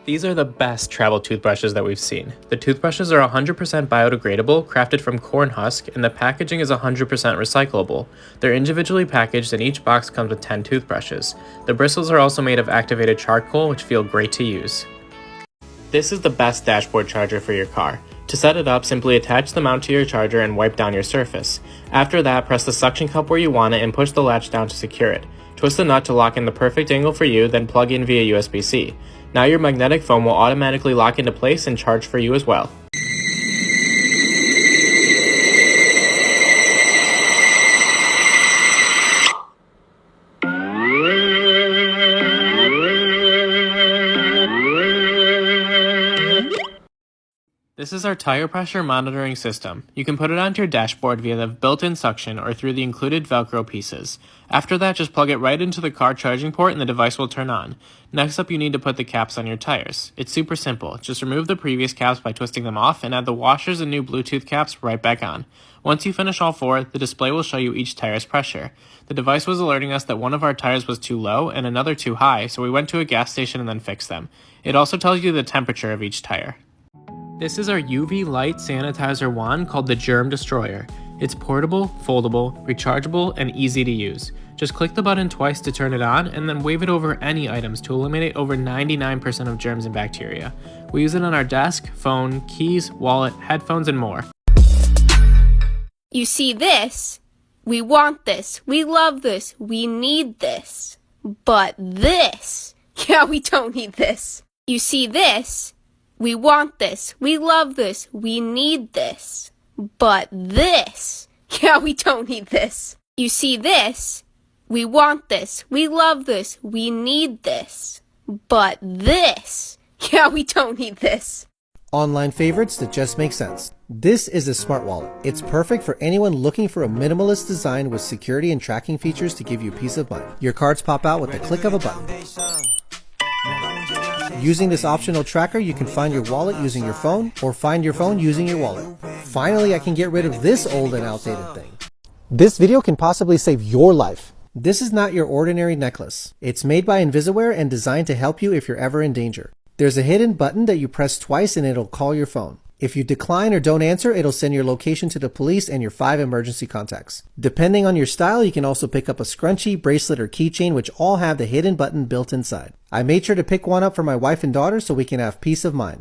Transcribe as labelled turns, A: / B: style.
A: These are the best travel toothbrushes that we've seen. The toothbrushes are 100% biodegradable, crafted from corn husk, and the packaging is 100% recyclable. They're individually packaged and each box comes with 10 toothbrushes. The bristles are also made of activated charcoal, which feel great to use. This is the best dashboard charger for your car. To set it up, simply attach the mount to your charger and wipe down your surface. After that, press the suction cup where you want it and push the latch down to secure it. Twist the nut to lock in the perfect angle for you, then plug in via USB-C. Now your magnetic foam will automatically lock into place and charge for you as well. This is our tire pressure monitoring system. You can put it onto your dashboard via the built-in suction or through the included Velcro pieces. After that, just plug it right into the car charging port and the device will turn on. Next up, you need to put the caps on your tires. It's super simple. Just remove the previous caps by twisting them off and add the washers and new Bluetooth caps right back on. Once you finish all four, the display will show you each tire's pressure. The device was alerting us that one of our tires was too low and another too high, so we went to a gas station and then fixed them. It also tells you the temperature of each tire. This is our UV light sanitizer wand called the Germ Destroyer. It's portable, foldable, rechargeable, and easy to use. Just click the button twice to turn it on and then wave it over any items to eliminate over 99% of germs and bacteria. We use it on our desk, phone, keys, wallet, headphones, and more.
B: You see this? We want this. We love this. We need this. But this? Yeah, we don't need this. You see this? We want this. We love this. We need this. But this? Yeah, we don't need this. You see this? We want this. We love this. We need this. But this? Yeah, we don't need this.
C: Online favorites that just make sense. This is a smart wallet. It's perfect for anyone looking for a minimalist design with security and tracking features to give you peace of mind. Your cards pop out with the click of a button. Using this optional tracker, you can find your wallet using your phone or find your phone using your wallet. Finally, I can get rid of this old and outdated thing. This video can possibly save your life. This is not your ordinary necklace. It's made by Invisiware and designed to help you if you're ever in danger. There's a hidden button that you press twice and it'll call your phone. If you decline or don't answer, it'll send your location to the police and your 5 emergency contacts. Depending on your style, you can also pick up a scrunchie, bracelet, or keychain, which all have the hidden button built inside. I made sure to pick one up for my wife and daughter so we can have peace of mind.